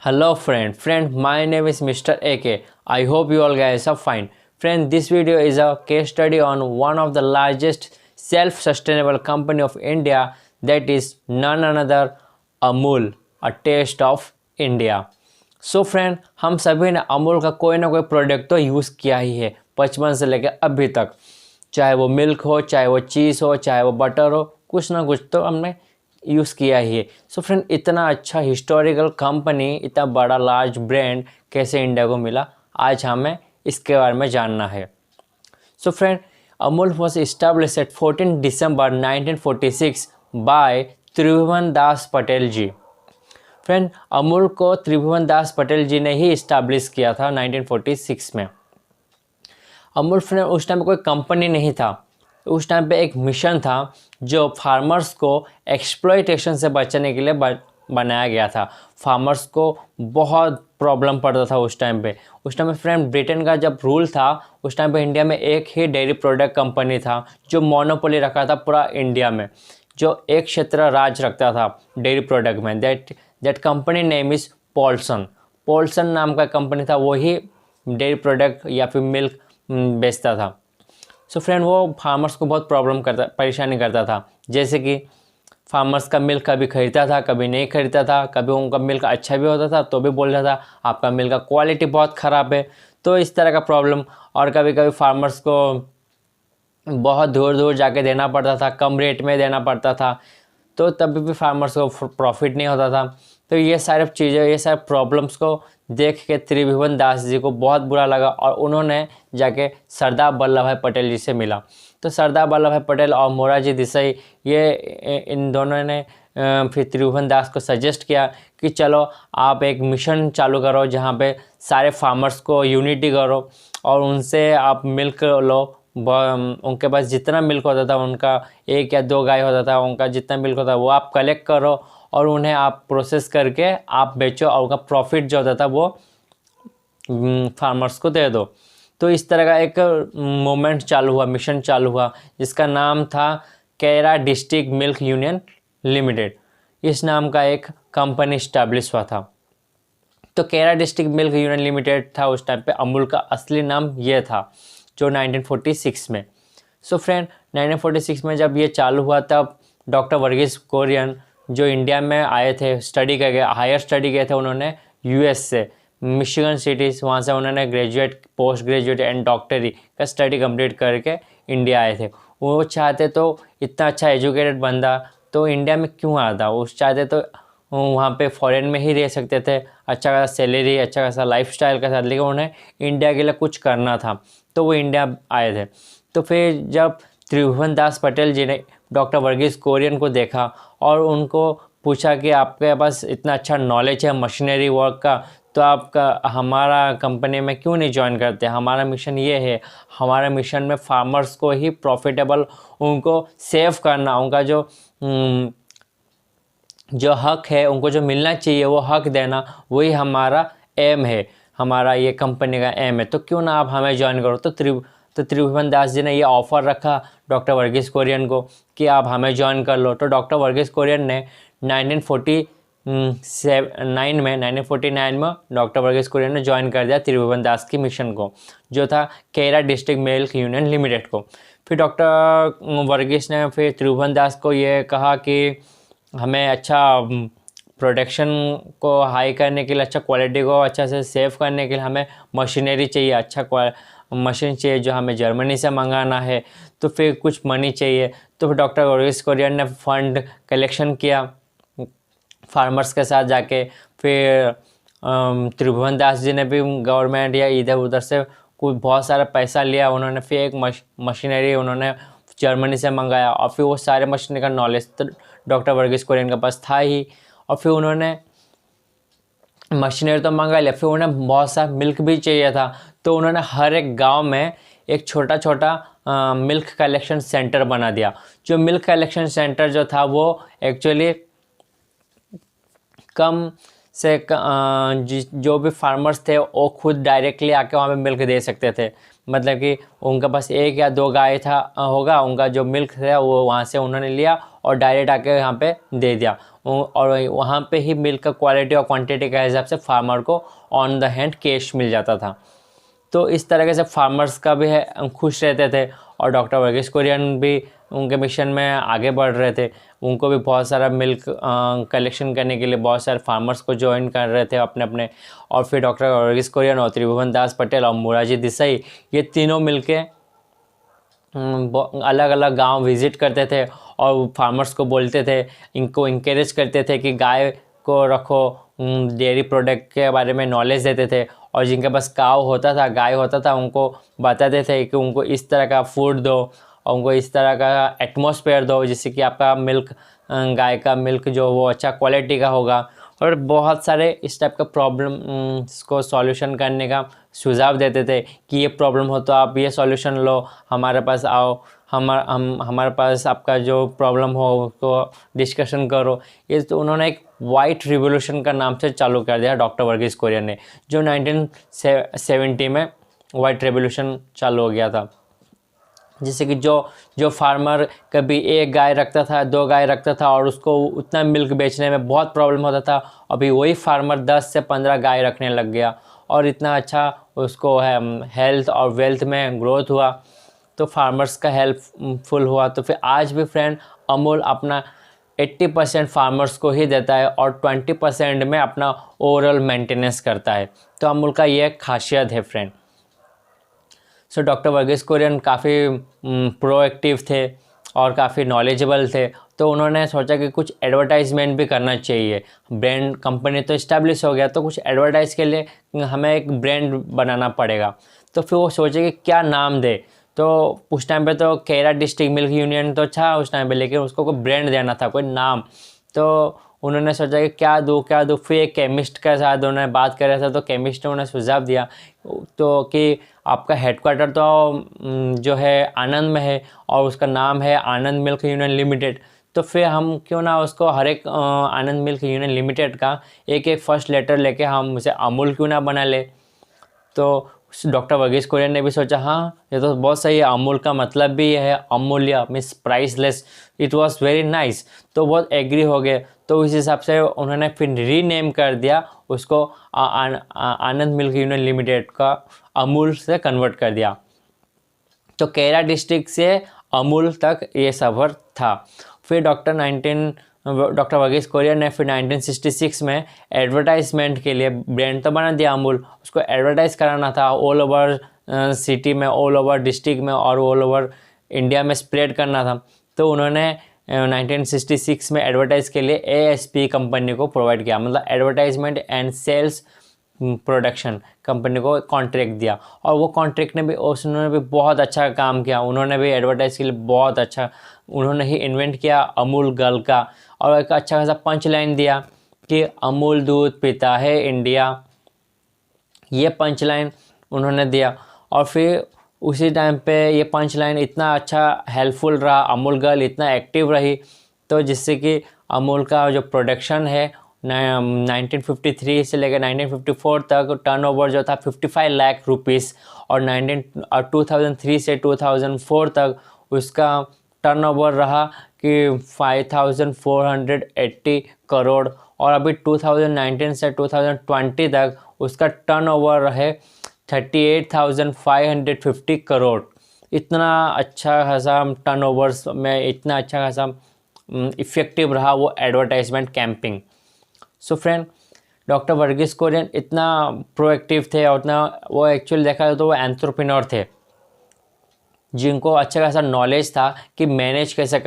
Hello friend, my name is Mr. AK. I hope you all guys are fine. Friend, this video is a case study on one of the largest self-sustainable company of India, that is none another Amul, a taste of India. So friend, हम सभी ने अमूल का कोई ना कोई product तो use किया ही है बचपन से लेकर अभी तक। चाहे वो मिल्क हो, चाहे वो चीज़ हो, चाहे वो बटर हो, कुछ ना कुछ तो हमने यूज़ किया ही है। सो फ्रेंड, इतना अच्छा हिस्टोरिकल कंपनी, इतना बड़ा लार्ज ब्रांड कैसे इंडिया को मिला, आज हमें इसके बारे में जानना है। So friend, Amul was established at 14 December 1946 by Tribhuvandas Patel ji. Friend, Amul को त्रिभुवन दास पटेल जी ने ही इस्टेब्लिश किया था 1946 में। अमूल फ्रेंड उस टाइम कोई कंपनी नहीं था, उस टाइम पे एक मिशन था जो फार्मर्स को एक्सप्लॉयटेशन से बचाने के लिए बनाया गया था। फार्मर्स को बहुत प्रॉब्लम पड़ता था उस टाइम पे। उस टाइम पे फ्रेंड ब्रिटेन का जब रूल था, उस टाइम पे इंडिया में एक ही डेयरी प्रोडक्ट कंपनी था जो मोनोपोली रखा था पूरा इंडिया में, जो एक क्षेत्र राज रखता था डेयरी प्रोडक्ट में। That company name is Polson. Polson नाम का कंपनी था, वही डेयरी प्रोडक्ट या फिर मिल्क बेचता था। सो फ्रेंड, वो फार्मर्स को बहुत परेशानी करता था। जैसे कि फार्मर्स का मिल्क कभी खरीदता था, कभी नहीं खरीदता था, कभी उनका मिल्क अच्छा भी होता था तो भी बोलता था आपका मिल्क का क्वालिटी बहुत ख़राब है। तो इस तरह का प्रॉब्लम, और कभी कभी फार्मर्स को बहुत दूर दूर जाके देना पड़ता था, कम रेट में देना पड़ता था, तो तभी भी फार्मर्स को प्रॉफिट नहीं होता था। तो ये सारी चीज़ें, ये सारे प्रॉब्लम्स को देख के त्रिभुवन दास जी को बहुत बुरा लगा और उन्होंने जाके सरदार वल्लभ भाई पटेल जी से मिला। तो सरदार वल्लभ भाई पटेल और मोरारजी देसाई, ये इन दोनों ने फिर त्रिभुवन दास को सजेस्ट किया कि चलो आप एक मिशन चालू करो जहाँ पे सारे फार्मर्स को यूनिटी करो और उनसे आप मिल्क लो। उनके पास जितना मिल्क होता था, उनका 1 या 2 गाय होता था, उनका जितना मिल्क होता था वो आप कलेक्ट करो और उन्हें आप प्रोसेस करके आप बेचो और उनका प्रॉफिट जो होता था वो फार्मर्स को दे दो। तो इस तरह का एक मूवमेंट चालू हुआ, मिशन चालू हुआ, जिसका नाम था कैरा डिस्ट्रिक्ट मिल्क यूनियन लिमिटेड। इस नाम का एक कंपनी इस्टेब्लिश हुआ था। तो कैरा डिस्ट्रिक्ट मिल्क यूनियन लिमिटेड था उस टाइम पे, अमूल का असली नाम ये था, जो 1946 में। सो फ्रेंड, 1946 में जब ये चालू हुआ तब डॉक्टर वर्गीस कुरियन जो इंडिया में आए थे, स्टडी करके हायर स्टडी किए थे उन्होंने यूएस से, मिशिगन सिटीज़, वहाँ से उन्होंने ग्रेजुएट, पोस्ट ग्रेजुएट एंड डॉक्टरी का स्टडी कंप्लीट करके इंडिया आए थे। वो चाहते तो इतना अच्छा एजुकेटेड बंदा तो इंडिया में क्यों आता, वो चाहते तो वहाँ पे फॉरेन में ही रह सकते थे, अच्छा खासा सैलरी, अच्छा खासा लाइफस्टाइल के साथ, लेकिन उन्हें इंडिया के लिए कुछ करना था तो वो इंडिया आए थे। तो फिर जब त्रिभुवन दास पटेल जी ने डॉक्टर वर्गीस कुरियन को देखा और उनको पूछा कि आपके पास इतना अच्छा नॉलेज है मशीनरी वर्क का, तो आपका हमारा कंपनी में क्यों नहीं ज्वाइन करते। हमारा मिशन ये है, हमारा मिशन में फार्मर्स को ही प्रॉफिटेबल, उनको सेव करना, उनका जो हक है, उनको जो मिलना चाहिए वो हक देना, वही हमारा एम है, हमारा ये कंपनी का एम है। तो क्यों ना आप हमें ज्वाइन करो। तो त्रिभुवन दास जी ने ये ऑफ़र रखा डॉक्टर वर्गीस कुरियन को कि आप हमें ज्वाइन कर लो। तो डॉक्टर वर्गीस कुरियन ने 1949 में डॉक्टर वर्गीस कुरियन ने ज्वाइन कर दिया त्रिभुवन दास की मिशन को, जो था कैरा डिस्ट्रिक्ट मिल्क यूनियन लिमिटेड को। फिर डॉक्टर वर्गीस ने फिर त्रिभुवन दास को ये कहा कि हमें अच्छा प्रोडक्शन को हाई करने के लिए, अच्छा क्वालिटी को अच्छा से सेव करने के लिए हमें मशीनरी चाहिए, अच्छा मशीन चाहिए जो हमें जर्मनी से मंगाना है। तो फिर कुछ मनी चाहिए। तो फिर डॉक्टर वर्गीस कुरियन ने फंड कलेक्शन किया फार्मर्स के साथ जाके। फिर त्रिभुवन दास जी ने भी गवर्नमेंट या इधर उधर से कुछ बहुत सारा पैसा लिया। उन्होंने फिर एक मशीनरी उन्होंने जर्मनी से मंगाया और फिर वो सारे मशीनरी का नॉलेज तो डॉक्टर वर्गीस कुरियन के पास था ही। और फिर उन्होंने मशीनरी तो मंगा लिया, फिर उन्हें बहुत सा मिल्क भी चाहिए था। तो उन्होंने हर एक गांव में एक छोटा छोटा मिल्क कलेक्शन सेंटर बना दिया। जो मिल्क कलेक्शन सेंटर जो था वो एक्चुअली कम से जो भी फार्मर्स थे वो खुद डायरेक्टली आके वहाँ पे मिल्क दे सकते थे। मतलब कि उनका पास एक या दो गाय था होगा, उनका जो मिल्क था वो वहाँ से उन्होंने लिया और डायरेक्ट आके यहाँ पे दे दिया, और वहाँ पे ही मिल्क का क्वालिटी और क्वांटिटी के हिसाब से फार्मर को ऑन द हैंड कैश मिल जाता था। तो इस तरीके से फार्मर्स का भी है खुश रहते थे, और डॉक्टर वर्गीस कुरियन भी उनके मिशन में आगे बढ़ रहे थे। उनको भी बहुत सारा मिल्क कलेक्शन करने के लिए बहुत सारे फार्मर्स को ज्वाइन कर रहे थे अपने अपने। और फिर डॉक्टर वर्गीस कुरियन और त्रिभुवन दास पटेल और मोरारजी देसाई, ये तीनों मिलके अलग अलग गांव विज़िट करते थे और फार्मर्स को बोलते थे, इनको इंकरेज करते थे कि गाय को रखो, डेयरी प्रोडक्ट के बारे में नॉलेज देते थे। और जिनके पास काव होता था, गाय होता था, उनको बताते थे कि उनको इस तरह का फूड दो और उनको इस तरह का एटमॉस्फेयर दो जिससे कि आपका मिल्क, गाय का मिल्क जो वो अच्छा क्वालिटी का होगा। और बहुत सारे इस टाइप का प्रॉब्लम को सॉल्यूशन करने का सुझाव देते थे कि ये प्रॉब्लम हो तो आप ये सॉल्यूशन लो, हमारे पास आओ, हमारे पास आपका जो प्रॉब्लम हो उसको डिस्कशन करो। ये तो उन्होंने एक वाइट रिवोल्यूशन का नाम से चालू कर दिया डॉक्टर वर्गीस कुरियन ने, जो 1970 में वाइट रिवोल्यूशन चालू हो गया था। जिससे कि जो फार्मर कभी एक गाय रखता था, दो गाय रखता था और उसको उतना मिल्क बेचने में बहुत प्रॉब्लम होता था, अभी वही फार्मर 10 से 15 गाय रखने लग गया और इतना अच्छा उसको हेल्थ और वेल्थ में ग्रोथ हुआ, तो फार्मर्स का हेल्पफुल हुआ। तो फिर आज भी फ्रेंड अमूल अपना 80% फार्मर्स को ही देता है और 20% में अपना ओवरऑल मेंटेनेंस करता है। तो अमूल का ये खासियत है friend. So doctor Verghese Kurien काफ़ी प्रोएक्टिव थे और काफ़ी नॉलेजेबल थे, तो उन्होंने सोचा कि कुछ एडवर्टाइजमेंट भी करना चाहिए। ब्रांड कंपनी तो इस्टेब्लिश हो गया, तो कुछ एडवर्टाइज के लिए हमें एक ब्रांड बनाना पड़ेगा। तो फिर वो सोचे कि क्या नाम दे। तो उस टाइम पे तो कैरा डिस्ट्रिक्ट मिल्क यूनियन तो था उस टाइम पे, लेकिन उसको कोई ब्रांड देना था, कोई नाम। तो उन्होंने सोचा कि क्या दूँ। फिर एक केमिस्ट के साथ उन्होंने बात कर रहे थे, तो केमिस्ट ने उन्हें सुझाव दिया तो कि आपका हेडक्वार्टर तो जो है आनंद में है और उसका नाम है आनंद मिल्क यूनियन लिमिटेड। तो फिर हम क्यों ना उसको हर एक आनंद मिल्क यूनियन लिमिटेड का एक एक फर्स्ट लेटर लेके हम उसे अमूल क्यों ना बना ले। तो डॉक्टर वर्गीस कुरियन ने भी सोचा हाँ ये तो बहुत सही है, अमूल का मतलब भी ये है अमूल्य means priceless, it was very nice. तो बहुत एग्री हो गए, तो इस हिसाब से उन्होंने फिर रीनेम कर दिया उसको आनंद मिल्क यूनियन लिमिटेड का अमूल से कन्वर्ट कर दिया। तो कैरा डिस्ट्रिक्ट से अमूल तक ये सफ़र था। फिर डॉक्टर वर्गीस कुरियन ने फिर 1966 में एडवर्टाइजमेंट के लिए ब्रांड तो बना दिया अमूल, उसको एडवर्टाइज कराना था ऑल ओवर सिटी में, ऑल ओवर डिस्ट्रिक्ट में और ऑल ओवर इंडिया में स्प्रेड करना था। तो उन्होंने 1966 में एडवर्टाइज के लिए ASP कंपनी को प्रोवाइड किया, मतलब advertisement and sales production company को कॉन्ट्रैक्ट दिया। और वो कॉन्ट्रैक्ट ने भी उन्होंने भी बहुत अच्छा काम किया, उन्होंने भी एडवर्टाइज के लिए बहुत अच्छा, उन्होंने ही इन्वेंट किया अमूल गर्ल का, और एक अच्छा खासा पंच लाइन दिया कि अमूल दूध पीता है इंडिया, ये पंच लाइन उन्होंने दिया। और फिर उसी टाइम पे ये पंच लाइन इतना अच्छा हेल्पफुल रहा, अमूल गर्ल इतना एक्टिव रही, तो जिससे कि अमूल का जो प्रोडक्शन है 1953 से लेकर 1954 तक टर्नओवर जो था 55 लाख रुपीस, और 2003 से 2004 तक उसका टर्नओवर रहा कि 5480 करोड़, और अभी 2019 से 2020 तक उसका टर्नओवर रहे 38,550 करोड़। इतना अच्छा खासा टर्नओवर्स में इतना अच्छा खासा इफ़ेक्टिव रहा वो advertisement camping. So friend doctor Verghese Kurien इतना प्रोएक्टिव थे और उतना वो एक्चुअली देखा जाए तो वो एंटरप्रेन्योर थे, जिनको अच्छा खासा नॉलेज था कि मैनेज कैसे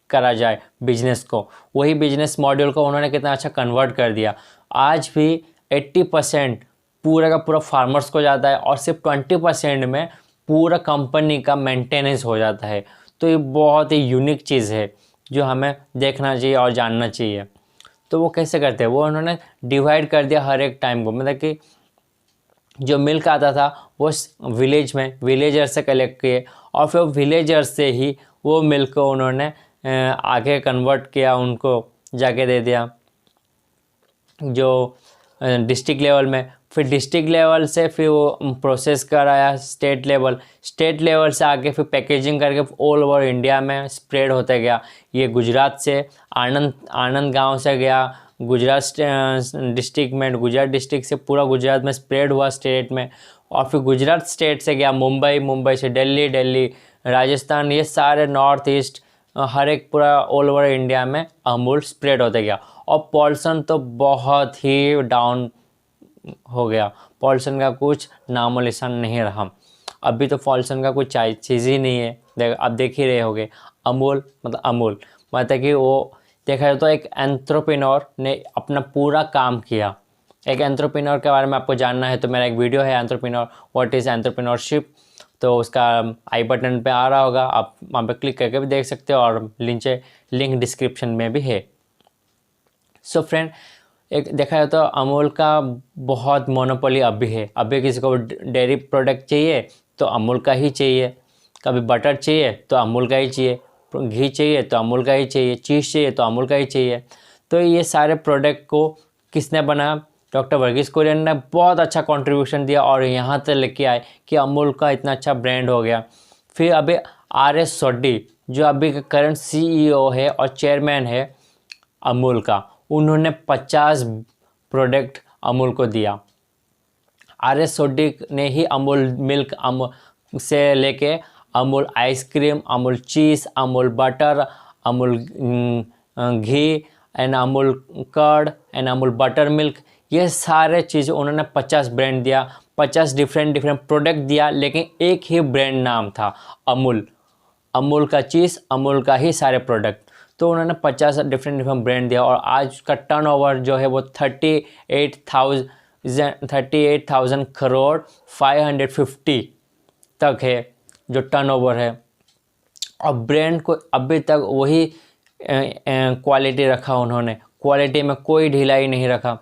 करा जाए बिजनेस को। वही बिजनेस मॉड्यूल को उन्होंने कितना अच्छा कन्वर्ट कर दिया। आज भी 80% पूरा का पूरा फार्मर्स को जाता है और सिर्फ 20% में पूरा कंपनी का मेंटेनेंस हो जाता है। तो ये बहुत ही यूनिक चीज़ है जो हमें देखना चाहिए और जानना चाहिए। तो वो कैसे करते हैं, वो उन्होंने डिवाइड कर दिया हर एक टाइम को, मतलब कि जो मिल्क आता था वो विलेज में विलेजर से कलेक्ट किए और फिर विलेजर से ही वो मिल्क को उन्होंने आगे कन्वर्ट किया, उनको जाके दे दिया जो डिस्ट्रिक्ट लेवल में, फिर डिस्ट्रिक्ट लेवल से फिर वो प्रोसेस कराया स्टेट लेवल से आगे फिर पैकेजिंग करके ऑल ओवर इंडिया में स्प्रेड होता गया। ये गुजरात से आनंद गांव से गया गुजरात डिस्ट्रिक्ट में, गुजरात डिस्ट्रिक्ट से पूरा गुजरात में स्प्रेड हुआ स्टेट में, और फिर गुजरात स्टेट से गया मुंबई से दिल्ली राजस्थान, ये सारे नॉर्थ ईस्ट हर एक पूरा ऑल ओवर इंडिया में अमूल स्प्रेड होता गया। और पॉल्यूशन तो बहुत ही डाउन हो गया, पॉल्यूशन का कुछ नामो निशान नहीं रहा। अभी तो पॉल्यूशन का कुछ चीज़ ही नहीं है। आप देख ही रहे होगे अमूल मतलब कि वो देखा जाए तो एक एंटरप्रेन्योर ने अपना पूरा काम किया। एक एंटरप्रेन्योर के बारे में आपको जानना है तो मेरा एक वीडियो है एंटरप्रेन्योर, व्हाट इज़ एंटरप्रेन्योरशिप, तो उसका आई बटन पे आ रहा होगा, आप वहाँ पे क्लिक करके भी देख सकते हो, और लिंक डिस्क्रिप्शन में भी है। सो फ्रेंड, एक देखा जाए तो अमूल का बहुत मोनोपोली अभी है। अभी किसी को डेयरी प्रोडक्ट चाहिए तो अमूल का ही चाहिए, कभी बटर चाहिए तो अमूल का ही चाहिए, घी चाहिए तो अमूल का ही चाहिए, चीज़ चाहिए तो अमूल का ही चाहिए। तो ये सारे प्रोडक्ट को किसने बनाया? डॉक्टर वर्गीस कुरियन ने बहुत अच्छा कंट्रीब्यूशन दिया और यहाँ तक लेके आए कि अमूल का इतना अच्छा ब्रांड हो गया। फिर अभी आर.एस. सोढी जो अभी का करंट CEO है और चेयरमैन है अमूल का, उन्होंने 50 प्रोडक्ट अमूल को दिया। आर.एस. सोढी ने ही अमूल मिल्क से लेके Amul ice cream, Amul cheese, Amul butter, Amul ghee and Amul curd and Amul buttermilk, ये सारे चीज़ उन्होंने 50 ब्रांड दिया, 50 डिफरेंट प्रोडक्ट दिया, लेकिन एक ही ब्रांड नाम था अमूल का चीज़, अमूल का ही सारे प्रोडक्ट। तो उन्होंने 50 डिफरेंट ब्रांड दिया और आज का टर्नओवर जो है वो 38,000 करोड़ 550 तक है जो टर्नओवर है। और ब्रांड को अभी तक वही क्वालिटी रखा उन्होंने, क्वालिटी में कोई ढिलाई नहीं रखा।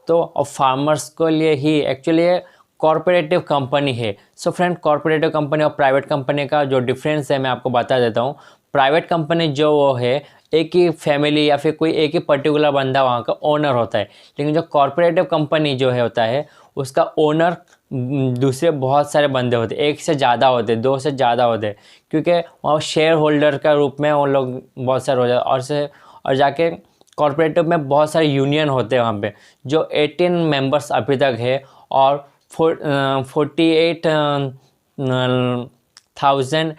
तो और फार्मर्स के लिए ही एक्चुअली ये कॉरपोरेटिव कंपनी है। सो फ्रेंड, कॉरपोरेटिव कंपनी और प्राइवेट कंपनी का जो डिफरेंस है मैं आपको बता देता हूँ। प्राइवेट कंपनी जो वो है एक ही फैमिली या फिर कोई एक ही पर्टिकुलर बंदा वहाँ का ओनर होता है, लेकिन जो कॉरपोरेटिव कंपनी जो है होता है उसका ओनर दूसरे बहुत सारे बंदे होते, एक से ज़्यादा होते, 2 से ज़्यादा होते, क्योंकि वहाँ शेयर होल्डर का रूप में उन लोग बहुत सारे हो जाते। और जाके कॉरपोरेटिव में बहुत सारे यूनियन होते हैं वहाँ पे, जो 18 मेंबर्स अभी तक है और 48,000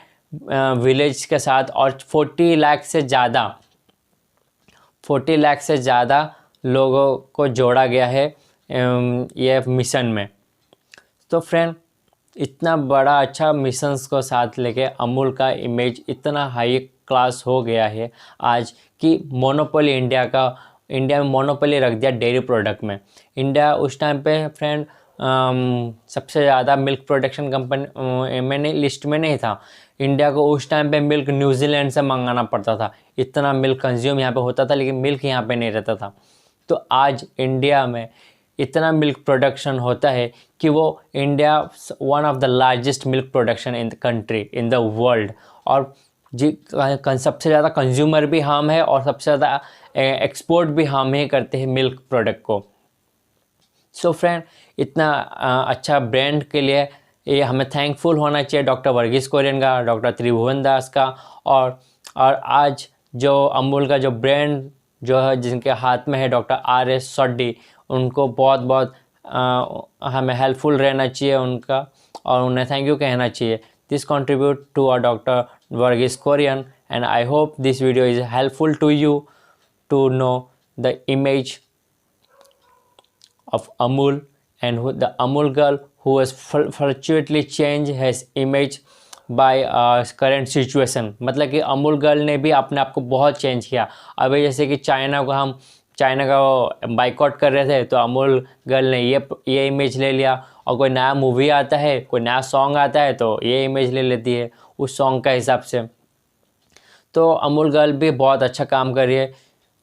विलेज के साथ और 40 लाख से ज़्यादा लोगों को जोड़ा गया है ये मिशन में। तो फ्रेंड, इतना बड़ा अच्छा मिशंस को साथ लेके अमूल का इमेज इतना हाई क्लास हो गया है आज कि मोनोपोली इंडिया में मोनोपोली रख दिया डेयरी प्रोडक्ट में। इंडिया उस टाइम पे फ्रेंड सबसे ज़्यादा मिल्क प्रोडक्शन कंपनी मैंने लिस्ट में नहीं था। इंडिया को उस टाइम पे मिल्क न्यूजीलैंड से मंगाना पड़ता था, इतना मिल्क कंज्यूम यहाँ पे होता था, लेकिन मिल्क यहाँ पे नहीं रहता था। तो आज इंडिया में इतना मिल्क प्रोडक्शन होता है कि वो India one of the largest milk production in the country in the world, और सबसे ज़्यादा कंज्यूमर भी हम है और सबसे ज़्यादा एक्सपोर्ट भी हम ही करते हैं मिल्क प्रोडक्ट को। सो फ्रेंड, इतना अच्छा ब्रांड के लिए ये हमें थैंकफुल होना चाहिए डॉक्टर वर्गीस कुरियन का, डॉक्टर त्रिभुवन दास का, और आज जो अमूल का जो ब्रांड जो है जिनके हाथ में है डॉक्टर आर.एस. सोढी, उनको बहुत हमें हेल्पफुल रहना चाहिए उनका, और उन्हें थैंक यू कहना चाहिए। This contribute to our doctor Verghese Kurien and I hope this video is helpful to you to know the image of Amul and the Amul girl who has fortunately changed his image by current situation। मतलब कि Amul girl ने भी अपने आप को बहुत change किया। अभी जैसे कि चाइना का बाइकआउट कर रहे थे तो अमूल गर्ल ने ये इमेज ले लिया, और कोई नया मूवी आता है, कोई नया सॉन्ग आता है तो ये इमेज ले लेती है उस सॉन्ग का हिसाब से। तो अमूल गर्ल भी बहुत अच्छा काम कर रही है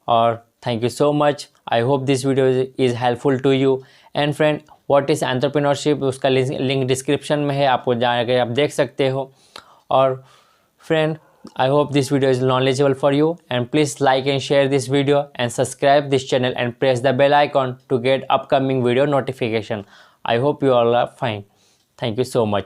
और thank you so much. I hope this video is helpful to you. And friend, what is entrepreneurship, उसका लिंक डिस्क्रिप्शन में है, आपको जाकर आप देख सकते हो। और friend, I hope this video is knowledgeable for you, and please like and share this video and subscribe this channel and press the bell icon to get upcoming video notification. I hope you all are fine. Thank you so much.